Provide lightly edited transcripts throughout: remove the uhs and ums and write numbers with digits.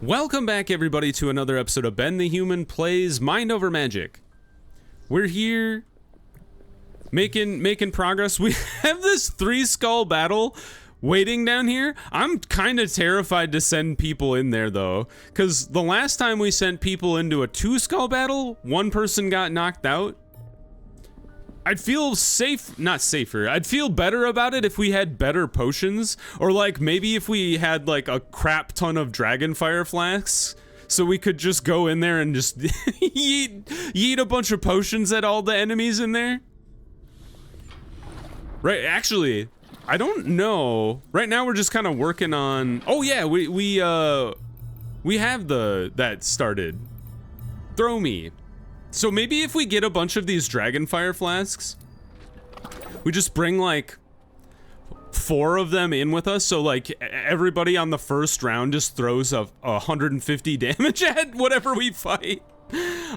Welcome back, everybody, to another episode of Ben the Human Plays Mind Over Magic. We're here making progress. We have this 3-skull battle waiting down here. I'm kind of terrified to send people in there, though, because the last time we sent people into a 2-skull battle, one person got knocked out. I'd feel I'd feel better about it if we had better potions, or like maybe if we had like a crap ton of dragonfire flasks, so we could just go in there and just yeet a bunch of potions at all the enemies in there. Right, actually, I don't know. Right now we're just kind of working on, oh yeah, we have that started. Throw me. So maybe if we get a bunch of these dragonfire flasks, we just bring like 4 of them in with us, so like everybody on the first round just throws a 150 damage at whatever we fight.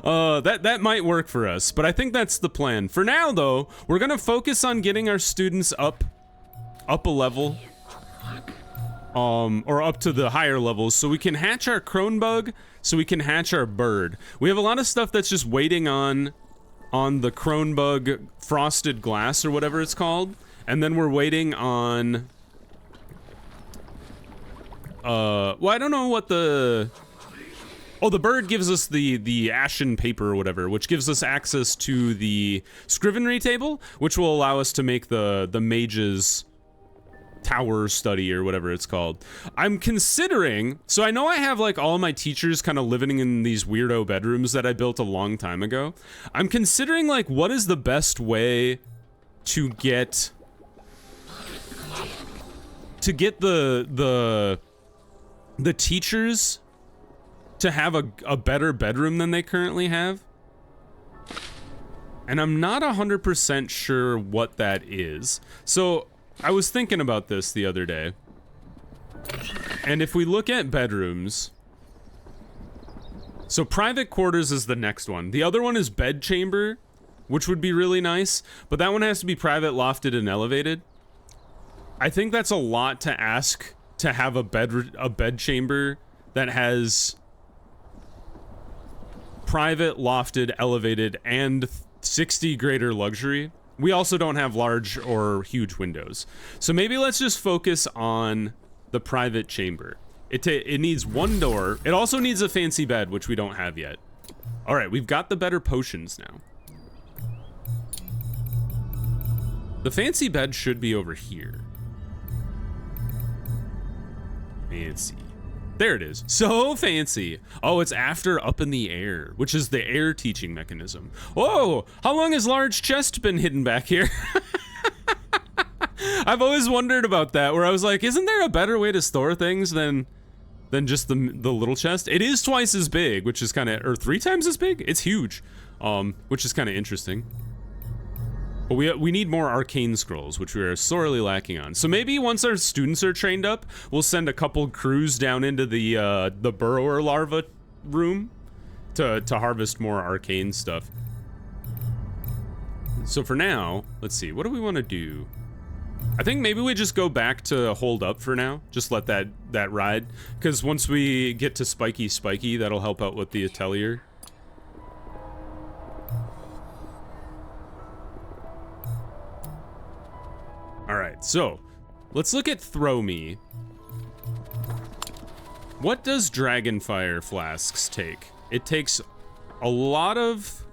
That might work for us, but I think that's the plan. For now though, we're gonna focus on getting our students up a level. Or up to the higher levels, so we can hatch our crone bug, so we can hatch our bird. We have a lot of stuff that's just waiting on the crone bug frosted glass, or whatever it's called, and then we're waiting on, well, I don't know what the bird gives us the ashen paper or whatever, which gives us access to the scrivenery table, which will allow us to make the mage's tower study or whatever it's called. I'm considering, so I know I have like all my teachers kind of living in these weirdo bedrooms that I built a long time ago. I'm considering like what is the best way to get the teachers to have a better bedroom than they currently have. And I'm not 100% sure what that is. So I was thinking about this the other day, and if we look at bedrooms, so private quarters is the next one. The other one is bed chamber, which would be really nice, but that one has to be private, lofted, and elevated. I think that's a lot to ask to have a bed chamber that has private, lofted, elevated, and 60 greater luxury. We also don't have large or huge windows. So maybe let's just focus on the private chamber. It needs 1 door. It also needs a fancy bed, which we don't have yet. All right, we've got the better potions now. The fancy bed should be over here. Fancy. There it is. So fancy. Oh, it's after up in the air, which is the air teaching mechanism. Whoa, how long has large chest been hidden back here? I've always wondered about that, where I was like, isn't there a better way to store things than just the little chest? It is twice as big, which is kind of, or 3 times as big? It's huge, which is kind of interesting. But we need more arcane scrolls, which we are sorely lacking on. So maybe once our students are trained up, we'll send a couple crews down into the burrower larva room to harvest more arcane stuff. So for now, let's see, what do we want to do? I think maybe we just go back to hold up for now. Just let that ride, because once we get to spiky, that'll help out with the atelier. Alright, so let's look at Throw Me. What does Dragonfire flasks take? It takes a lot of,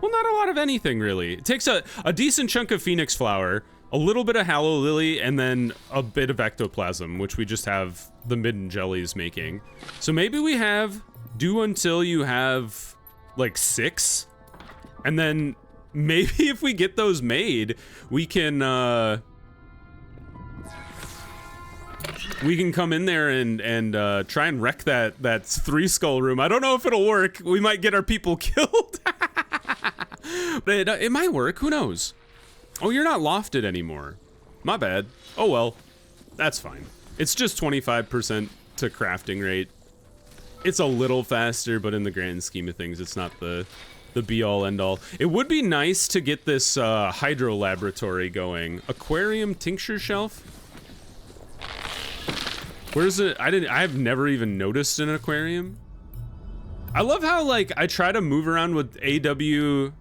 well, not a lot of anything really. It takes a decent chunk of Phoenix Flower, a little bit of Hallow Lily, and then a bit of Ectoplasm, which we just have the Midden Jellies making. So maybe we have do until you have like 6, and then maybe if we get those made, we can come in there and try and wreck that 3-skull room. I don't know if it'll work. We might get our people killed. But it might work. Who knows? Oh, you're not lofted anymore. My bad. Oh well, that's fine. It's just 25% to crafting rate. It's a little faster, but in the grand scheme of things, it's not the be-all, end-all. It would be nice to get this hydro laboratory going. Aquarium tincture shelf? Where's it? I've never even noticed an aquarium. I love how, like, I try to move around with ASWD,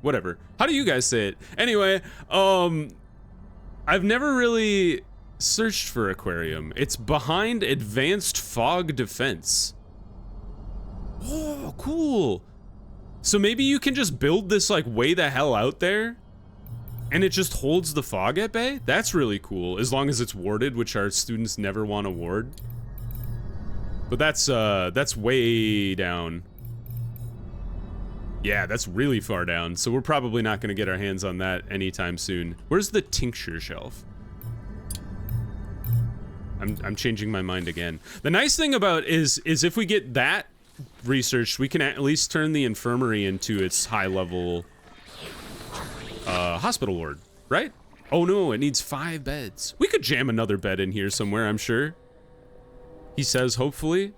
whatever. How do you guys say it? Anyway, I've never really searched for aquarium. It's behind advanced fog defense. Oh, cool. So maybe you can just build this, like, way the hell out there, and it just holds the fog at bay? That's really cool, as long as it's warded, which our students never want to ward. But that's way down. Yeah, that's really far down, so we're probably not going to get our hands on that anytime soon. Where's the tincture shelf? I'm changing my mind again. The nice thing about is if we get that researched, we can at least turn the infirmary into its high-level hospital ward, right? Oh no, it needs 5 beds. We could jam another bed in here somewhere, I'm sure. He says, hopefully.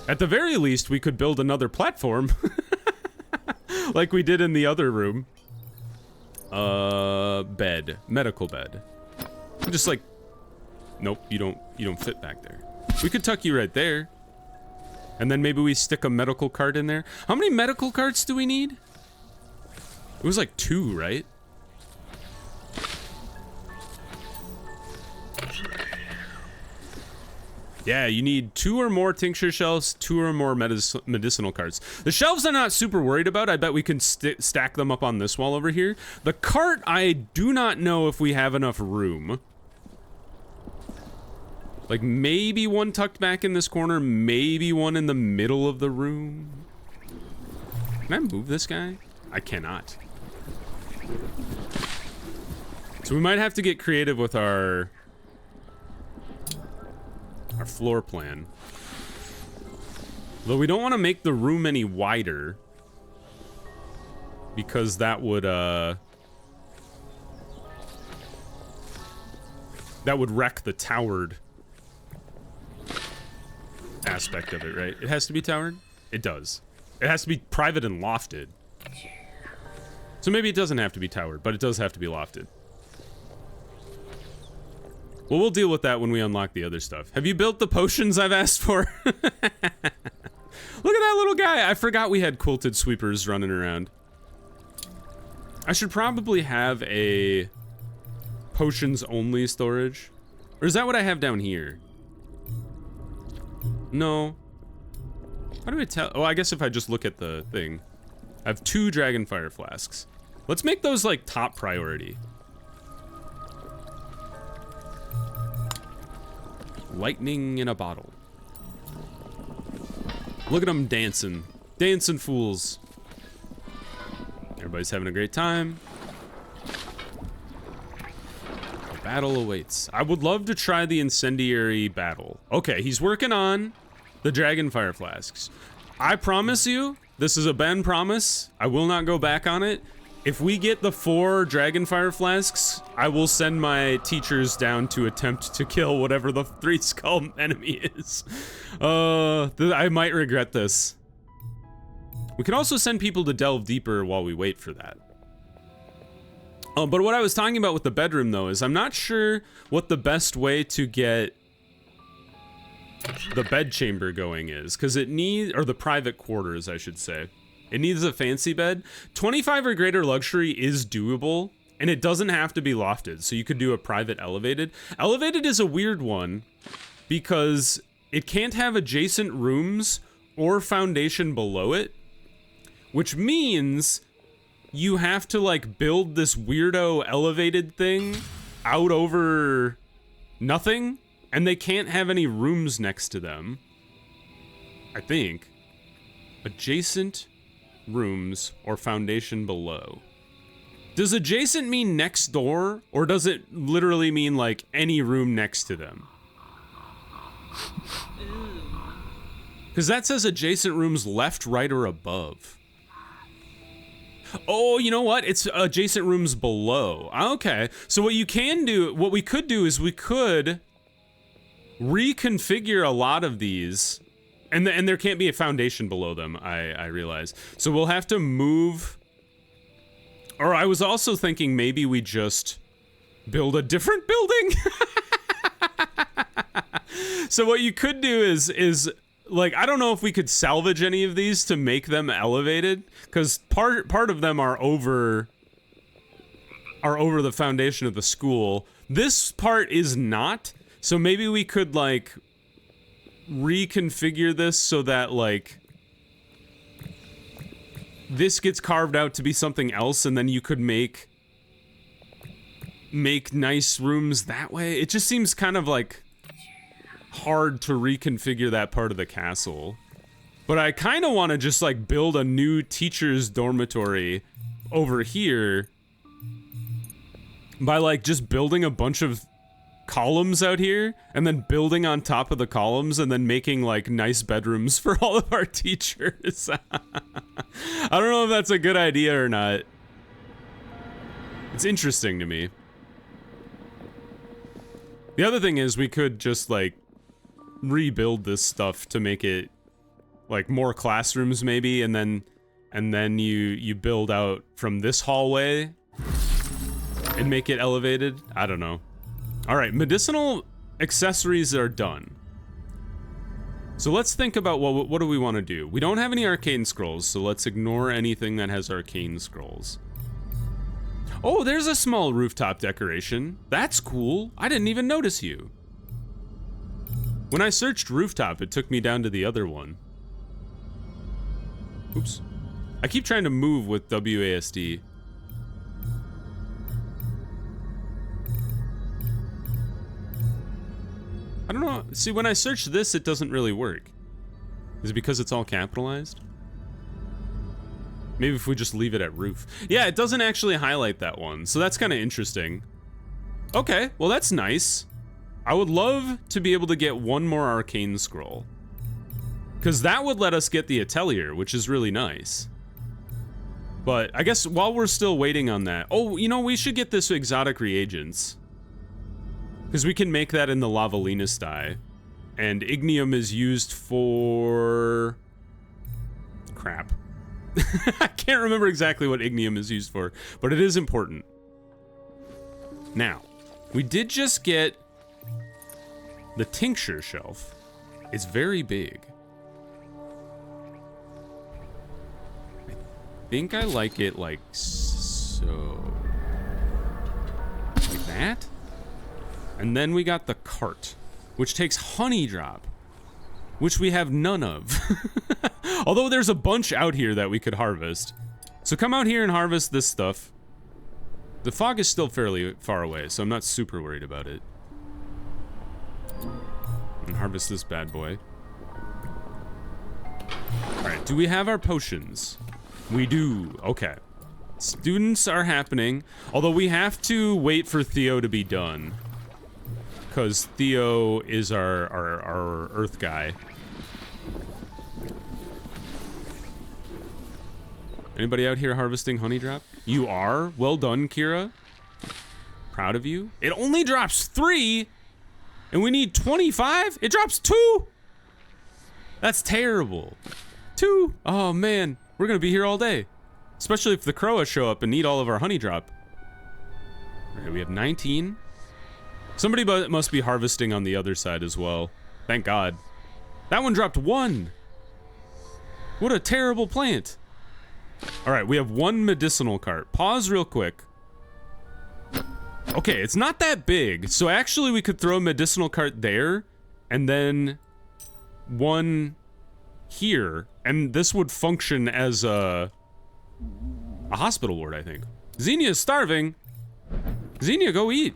At the very least, we could build another platform. Like we did in the other room. Bed. Medical bed. Just like... Nope, you don't fit back there. We could tuck you right there. And then maybe we stick a medical cart in there. How many medical carts do we need? It was like 2, right? Yeah, you need 2 or more tincture shelves, 2 or more medicinal carts. The shelves I'm not super worried about. I bet we can stack them up on this wall over here. The cart, I do not know if we have enough room. Like, maybe one tucked back in this corner, maybe one in the middle of the room. Can I move this guy? I cannot. So we might have to get creative with our floor plan. Though we don't want to make the room any wider, because that would wreck the towered aspect of it, right? It has to be towered? It does. It has to be private and lofted. So maybe it doesn't have to be towered, but it does have to be lofted. Well, we'll deal with that when we unlock the other stuff. Have you built the potions I've asked for? Look at that little guy. I forgot we had quilted sweepers running around. I should probably have a potions only storage. Or is that what I have down here? No. How do I tell? Oh, I guess if I just look at the thing. I have 2 dragonfire flasks. Let's make those like top priority. Lightning in a bottle. Look at them dancing. Dancing fools. Everybody's having a great time. A battle awaits. I would love to try the incendiary battle. Okay, he's working on the dragonfire flasks. I promise you, this is a Ben promise. I will not go back on it. If we get the 4 dragonfire flasks, I will send my teachers down to attempt to kill whatever the 3 skull enemy is. I might regret this. We can also send people to delve deeper while we wait for that. But what I was talking about with the bedroom, though, is I'm not sure what the best way to get the bed chamber going is, because it needs, or the private quarters, I should say. It needs a fancy bed. 25 or greater luxury is doable, and it doesn't have to be lofted, so you could do a private elevated. Elevated is a weird one, because it can't have adjacent rooms or foundation below it, which means you have to, like, build this weirdo elevated thing out over nothing, and they can't have any rooms next to them, I think. Adjacent rooms or foundation below. Does adjacent mean next door, or does it literally mean like any room next to them? Because that says adjacent rooms left, right, or above. Oh, you know what? It's adjacent rooms below. Okay, so what you can do, what we could do is we could reconfigure a lot of these. And there can't be a foundation below them, I realize. So we'll have to move... Or I was also thinking maybe we just build a different building. So what you could do is like, I don't know if we could salvage any of these to make them elevated, because part of them are over the foundation of the school. This part is not, so maybe we could like reconfigure this so that like this gets carved out to be something else, and then you could make nice rooms that way. It just seems kind of like hard to reconfigure that part of the castle. But I kind of want to just like build a new teacher's dormitory over here by like just building a bunch of columns out here and then building on top of the columns and then making like nice bedrooms for all of our teachers. I don't know if that's a good idea or not. It's interesting to me. The other thing is we could just like rebuild this stuff to make it like more classrooms maybe, and then you build out from this hallway and make it elevated. I don't know. All right, medicinal accessories are done. So let's think about what do we want to do? We don't have any arcane scrolls, so let's ignore anything that has arcane scrolls. Oh, there's a small rooftop decoration. That's cool. I didn't even notice you. When I searched rooftop, it took me down to the other one. Oops. I keep trying to move with WASD. I don't know. See, when I search this, it doesn't really work. Is it because it's all capitalized? Maybe if we just leave it at roof. Yeah, it doesn't actually highlight that one, so that's kind of interesting. Okay, well that's nice. I would love to be able to get one more arcane scroll, because that would let us get the atelier, which is really nice. But I guess while we're still waiting on that, oh, you know, we should get this exotic reagents, because we can make that in the Lavalinas dye, and ignium is used for crap. I can't remember exactly what ignium is used for, but it is important. Now, we did just get the tincture shelf. It's very big. I think I like it like so. Like that? And then we got the cart, which takes honey drop, which we have none of. Although there's a bunch out here that we could harvest. So come out here and harvest this stuff. The fog is still fairly far away, so I'm not super worried about it. And harvest this bad boy. Alright, do we have our potions? We do. Okay. Students are happening. Although we have to wait for Theo to be done, because Theo is our earth guy. Anybody out here harvesting honey drop? You are? Well done, Kira. Proud of you. It only drops 3, and we need 25? It drops 2? That's terrible. 2? Oh man, we're gonna be here all day. Especially if the Croas show up and need all of our honey drop. All right, we have 19. Somebody must be harvesting on the other side as well. Thank God. That one dropped 1. What a terrible plant. All right, we have 1 medicinal cart. Pause real quick. Okay, it's not that big. So actually we could throw a medicinal cart there and then 1 here, and this would function as a hospital ward, I think. Xenia is starving. Xenia, go eat.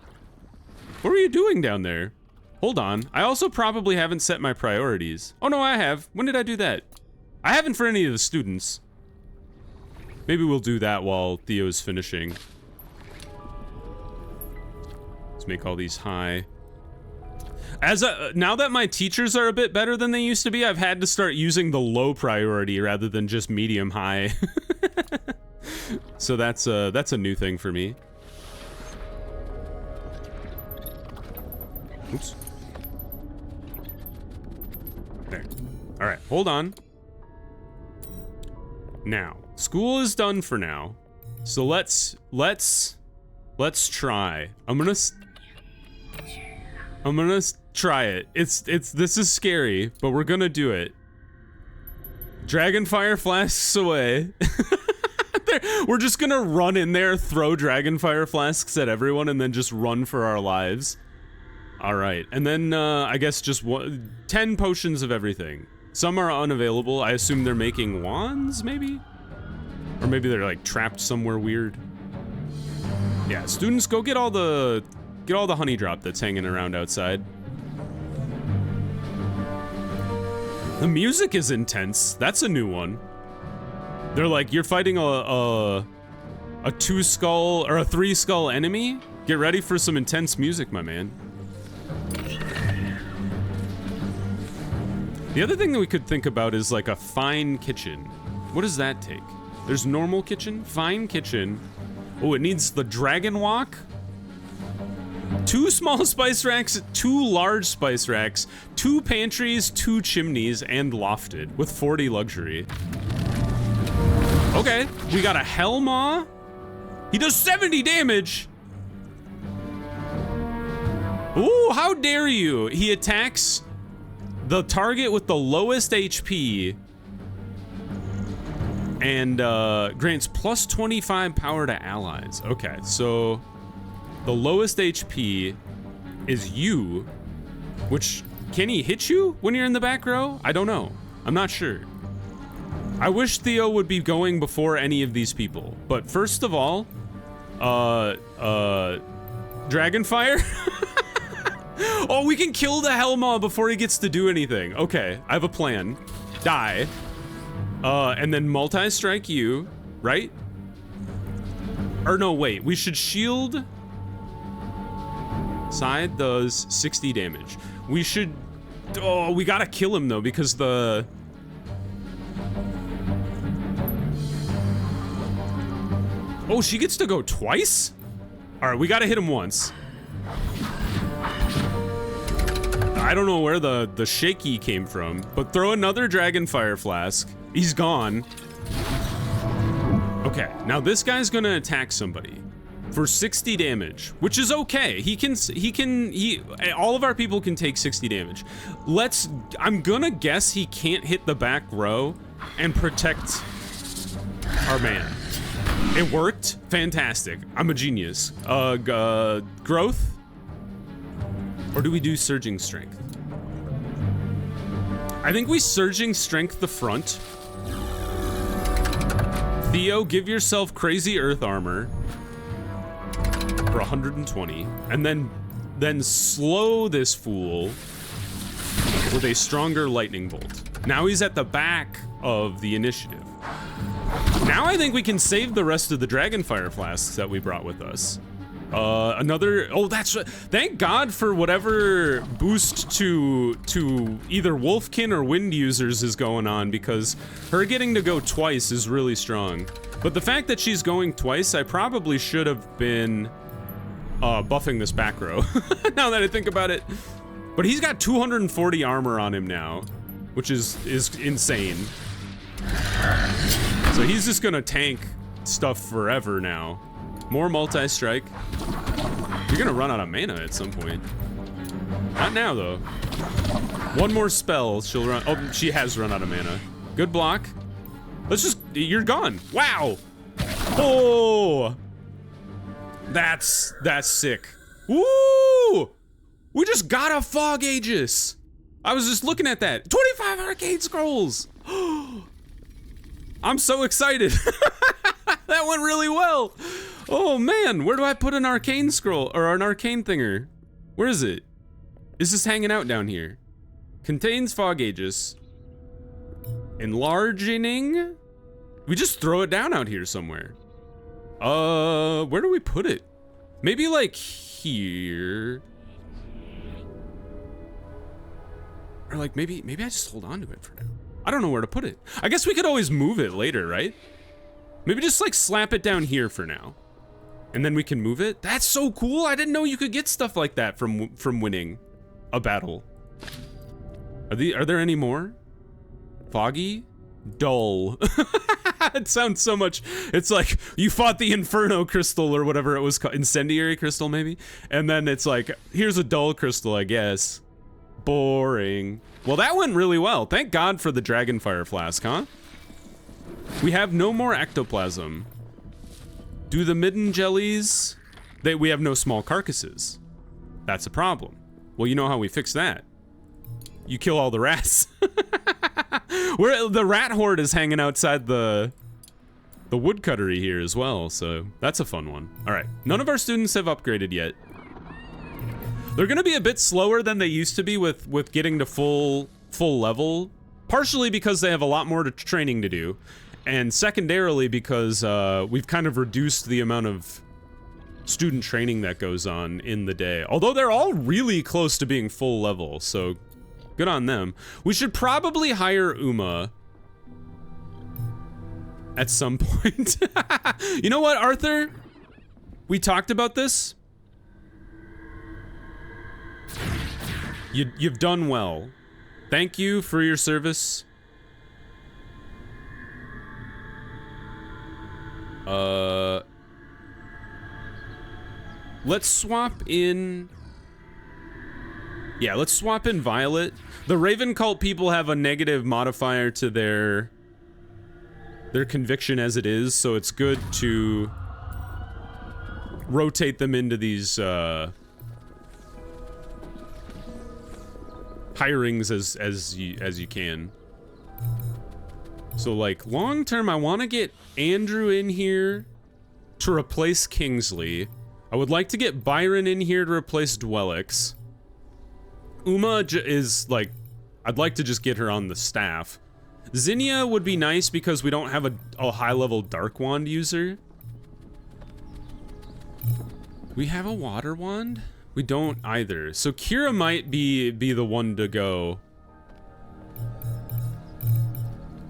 What were you doing down there? Hold on. I also probably haven't set my priorities. Oh no, I have. When did I do that? I haven't for any of the students. Maybe we'll do that while Theo's finishing. Let's make all these high. Now that my teachers are a bit better than they used to be, I've had to start using the low priority rather than just medium high. So that's a new thing for me. Oops. There. All right, hold on. Now, school is done for now. So let's Let's try. I'm gonna try it. This is scary, but we're gonna do it. Dragonfire flasks away. We're just gonna run in there, throw dragonfire flasks at everyone, and then just run for our lives. All right, and then I guess just 10 potions of everything. Some are unavailable. I assume they're making wands, maybe? Or maybe they're like trapped somewhere weird. Yeah, students, go get all the honey drop that's hanging around outside. The music is intense. That's a new one. They're like, you're fighting a 2-skull or a 3-skull enemy? Get ready for some intense music, my man. The other thing that we could think about is like a fine kitchen. What does that take? There's normal kitchen, fine kitchen. Oh, it needs the dragon walk. 2 small spice racks, 2 large spice racks, 2 pantries, 2 chimneys, and lofted with 40 luxury. Okay, we got a Hellmaw. He does 70 damage. Ooh, how dare you? He attacks the target with the lowest HP and grants plus 25 power to allies. Okay, so the lowest HP is you, which, can he hit you when you're in the back row? I don't know. I'm not sure. I wish Theo would be going before any of these people, but first of all, Dragonfire? Oh, we can kill the Hellmaw before he gets to do anything. Okay, I have a plan. Die. And then multi-strike you, right? Or no, wait, we should shield. Side does 60 damage. We should, oh, we gotta kill him though, because the, oh, she gets to go twice? All right, we gotta hit him once. I don't know where the shaky came from, but throw another Dragonfire Flask. He's gone. Okay, now this guy's gonna attack somebody for 60 damage, which is okay. All of our people can take 60 damage. I'm gonna guess he can't hit the back row and protect our man. It worked, fantastic. I'm a genius. Growth? Or do we do Surging Strength? I think we Surging Strength the front. Theo, give yourself Crazy Earth Armor for 120, and then slow this fool with a stronger Lightning Bolt. Now he's at the back of the initiative. Now I think we can save the rest of the Dragonfire Flasks that we brought with us. Thank God for whatever boost to either Wolfkin or Wind users is going on, because her getting to go twice is really strong. But the fact that she's going twice, I probably should have been buffing this back row, now that I think about it. But he's got 240 armor on him now, which is insane. So he's just gonna tank stuff forever now. More multi-strike. You're gonna run out of mana at some point. Not now, though. One more spell, she'll run. Oh, she has run out of mana. Good block. You're gone. Wow. Oh, that's sick. Woo! We just got a Fog Aegis. I was just looking at that. 25 arcade scrolls. I'm so excited. That went really well. Oh man, where do I put an arcane scroll or an arcane thinger? Where is it? It's just hanging out down here. Contains Fog Aegis. Enlarging. We just throw it down out here somewhere. Where do we put it? Maybe like here. Or like maybe I just hold on to it for now. I don't know where to put it. I guess we could always move it later, right? Maybe just like slap it down here for now. And then we can move it. That's so cool. I didn't know you could get stuff like that from winning a battle. Are there any more? Foggy? Dull. It sounds so much. It's like you fought the Inferno crystal or whatever it was called, incendiary crystal maybe, and then it's like here's a dull crystal, I guess. Boring. Well, that went really well. Thank God for the Dragonfire Flask, huh? We have no more ectoplasm. Do the midden jellies? We have no small carcasses. That's a problem. Well, you know how we fix that. You kill all the rats. The rat horde is hanging outside the woodcuttery here as well, so that's a fun one. All right, none of our students have upgraded yet. They're gonna be a bit slower than they used to be with getting to full level, partially because they have a lot more training to do, and secondarily because we've kind of reduced the amount of student training that goes on in the day. Although they're all really close to being full level, so good on them. We should probably hire Uma at some point. You know what, Arthur? We talked about this. You've done well. Thank you for your service. Let's swap in... Yeah, let's swap in Violet. The Raven Cult people have a negative modifier to their conviction as it is, so it's good to rotate them into these hirings as you can. So like long term, I want to get Andrew in here to replace Kingsley. I would like to get Byron in here to replace Dwellix. Uma is like, I'd like to just get her on the staff. Zinnia would be nice because we don't have a high-level Dark Wand user. We have a Water Wand? We don't either. So Kira might be the one to go.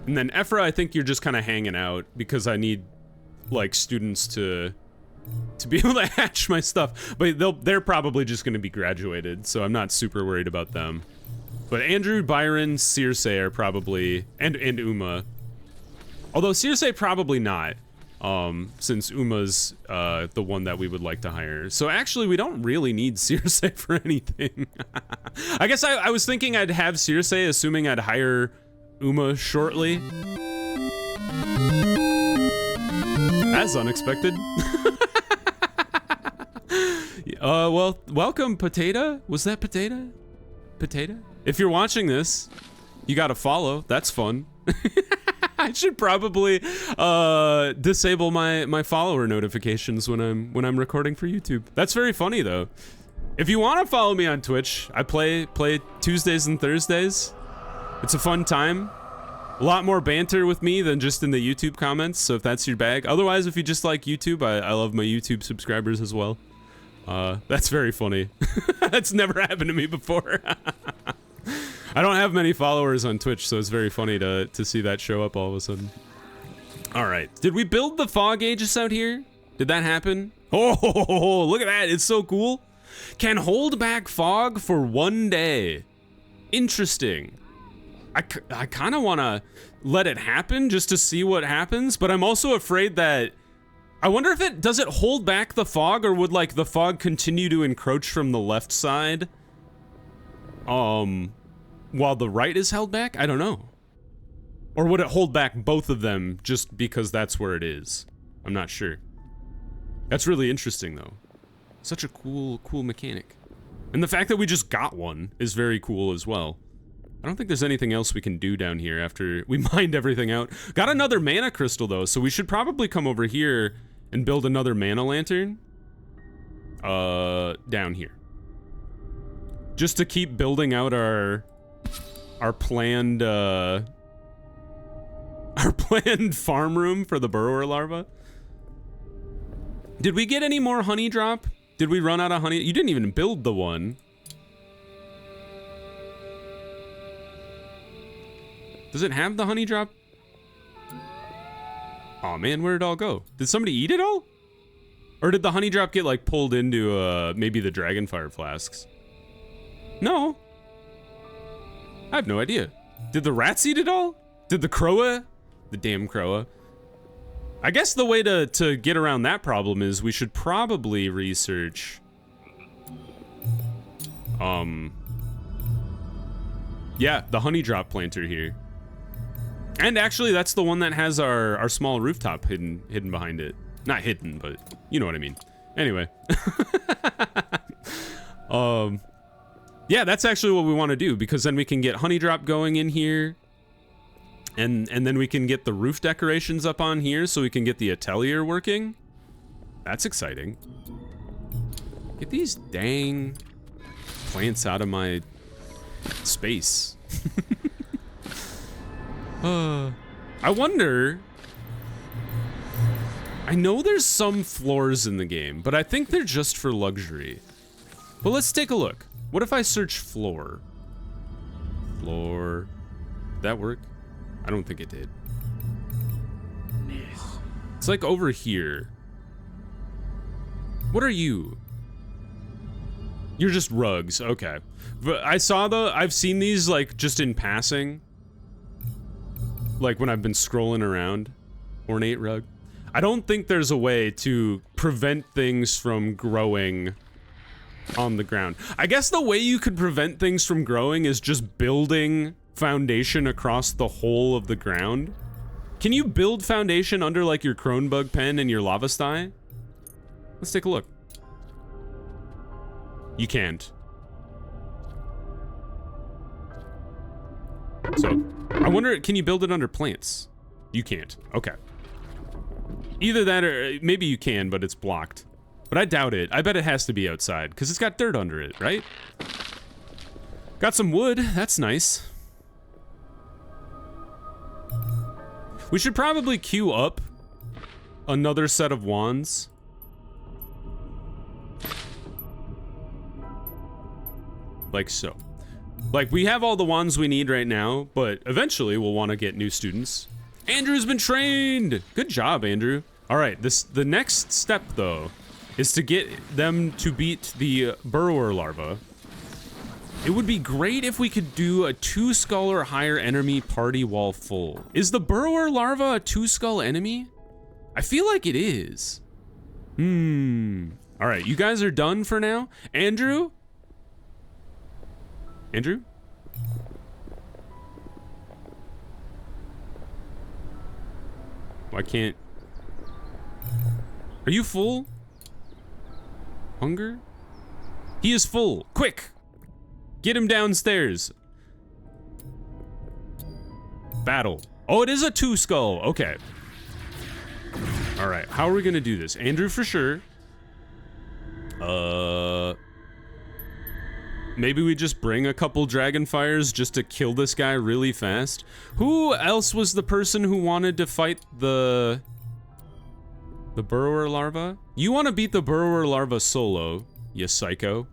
And then Ephra, I think you're just kind of hanging out because I need, like, students to be able to hatch my stuff. But they're probably just going to be graduated, so I'm not super worried about them. But Andrew, Byron, Circe are probably, and Uma. Although Circe probably not, since Uma's the one that we would like to hire. So actually, we don't really need Circe for anything. I guess I was thinking I'd have Circe, assuming I'd hire Uma shortly. That's unexpected. Well, welcome, Potato. Was that Potato? Potato? If you're watching this, you gotta follow. That's fun. I should probably disable my follower notifications when I'm recording for YouTube. That's very funny though. If you want to follow me on Twitch, I play Tuesdays and Thursdays. It's a fun time. A lot more banter with me than just in the YouTube comments, so if that's your bag. Otherwise, if you just like YouTube, I love my YouTube subscribers as well. That's very funny. That's never happened to me before. I don't have many followers on Twitch, so it's very funny to see that show up all of a sudden. All right, did we build the fog Aegis out here? Did that happen? Oh, look at that, it's so cool. Can hold back fog for 1 day. Interesting. I kind of want to let it happen just to see what happens, but I'm also afraid that... I wonder if does it hold back the fog, or would like the fog continue to encroach from the left side? While the right is held back? I don't know. Or would it hold back both of them just because that's where it is? I'm not sure. That's really interesting though. Such a cool mechanic. And the fact that we just got one is very cool as well. I don't think there's anything else we can do down here after we mined everything out. Got another mana crystal though, so we should probably come over here and build another mana lantern. Down here. Just to keep building out our planned farm room for the burrower larva. Did we get any more honey drop? Did we run out of honey? You didn't even build the one. Does it have the honey drop? Oh man, where'd it all go? Did somebody eat it all? Or did the honey drop get like pulled into maybe the dragonfire flasks? No. I have no idea. Did the rats eat it all? Did the crowa? The damn crowa. I guess the way to get around that problem is we should probably research... Yeah, the honey drop planter here. And actually, that's the one that has our small rooftop hidden behind it. Not hidden, but you know what I mean. Anyway. Yeah, that's actually what we want to do, because then we can get honey drop going in here. And then we can get the roof decorations up on here so we can get the atelier working. That's exciting. Get these dang plants out of my space. I wonder... I know there's some floors in the game, but I think they're just for luxury. But let's take a look. What if I search floor? Floor... Did that work? I don't think it did. It's like over here. What are you? You're just rugs, okay. But I've seen these like just in passing. Like when I've been scrolling around. Ornate rug. I don't think there's a way to prevent things from growing on the ground. I guess the way you could prevent things from growing is just building foundation across the whole of the ground. Can you build foundation under like your Cronebug pen and your lava sty? Let's take a look. You can't. So, I wonder, can you build it under plants? You can't. Okay. Either that or maybe you can, but it's blocked. But I doubt it. I bet it has to be outside because it's got dirt under it, right? Got some wood. That's nice. We should probably queue up another set of wands. Like so. Like, we have all the wands we need right now, but eventually we'll want to get new students. Andrew's been trained! Good job, Andrew. All right, the next step, though, is to get them to beat the burrower larva. It would be great if we could do a 2-skull or higher enemy party wall full. Is the burrower larva a 2-skull enemy? I feel like it is. All right, you guys are done for now. Andrew? Andrew? Why can't... Are you full? Hunger? He is full. Quick! Get him downstairs. Battle. Oh, it is a 2-skull. Okay. All right, how are we gonna do this? Andrew for sure. Maybe we just bring a couple dragonfires just to kill this guy really fast. Who else was the person who wanted to fight the burrower larva? You want to beat the burrower larva solo, you psycho.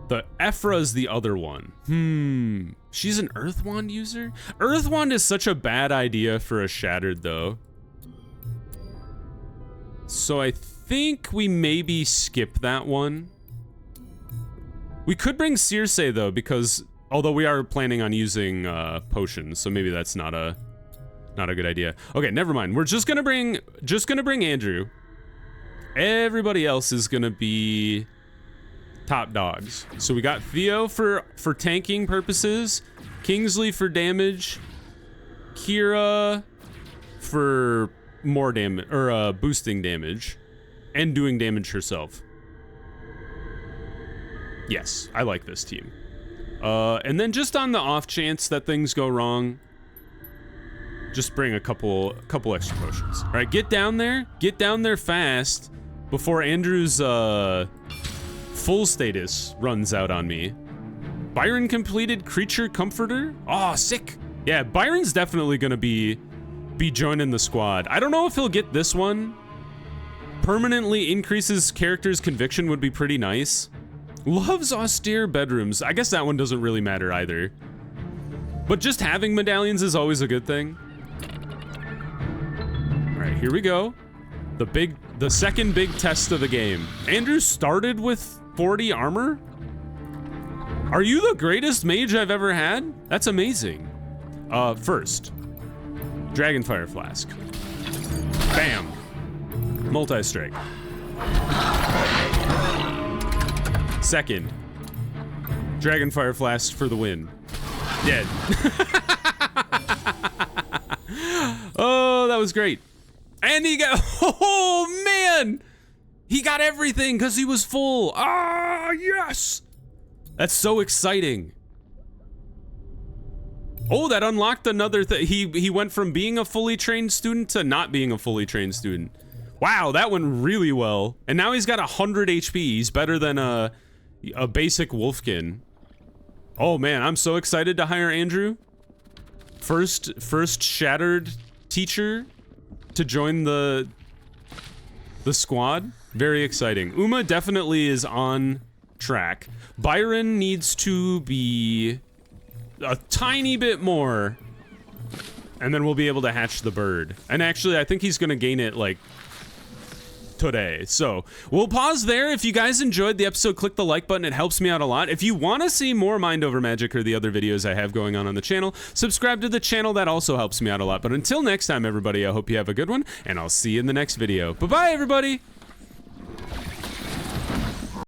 The Ephra's the other one. She's an Earth Wand user? Earth Wand is such a bad idea for a Shattered, though. So I think we maybe skip that one. We could bring Circe, though, because although we are planning on using potions, so maybe that's not a good idea. Okay, never mind. We're just gonna bring Andrew. Everybody else is gonna be top dogs. So we got Theo for tanking purposes, Kingsley for damage, Kira for more damage or boosting damage, and doing damage herself. Yes, I like this team. And then just on the off chance that things go wrong, just bring a couple extra potions. All right, get down there fast before Andrew's full status runs out on me. Byron completed Creature Comforter. Oh, sick. Yeah, Byron's definitely gonna be joining the squad. I don't know if he'll get this one. Permanently increases character's conviction would be pretty nice. Loves austere bedrooms. I guess that one doesn't really matter either. But just having medallions is always a good thing. All right, here we go. The second big test of the game. Andrew started with 40 armor? Are you the greatest mage I've ever had? That's amazing. First, Dragonfire Flask. Bam. Multi-strike. Second. Dragonfire Flask for the win. Dead. Oh, that was great. And he got, oh man! He got everything because he was full. Ah, yes! That's so exciting. Oh, that unlocked another thing. He went from being a fully trained student to not being a fully trained student. Wow, that went really well. And now he's got 100 HP. He's better than a basic Wolfkin. Oh man, I'm so excited to hire Andrew. First shattered teacher to join the squad. Very exciting. Uma definitely is on track. Byron needs to be a tiny bit more, and then we'll be able to hatch the bird. And actually, I think he's gonna gain it like today. So we'll pause there. If you guys enjoyed the episode, click the like button. It helps me out a lot. If you want to see more Mind Over Magic or the other videos I have going on the channel, subscribe to the channel. That also helps me out a lot. But until next time, everybody, I hope you have a good one, and I'll see you in the next video. Bye-bye, everybody.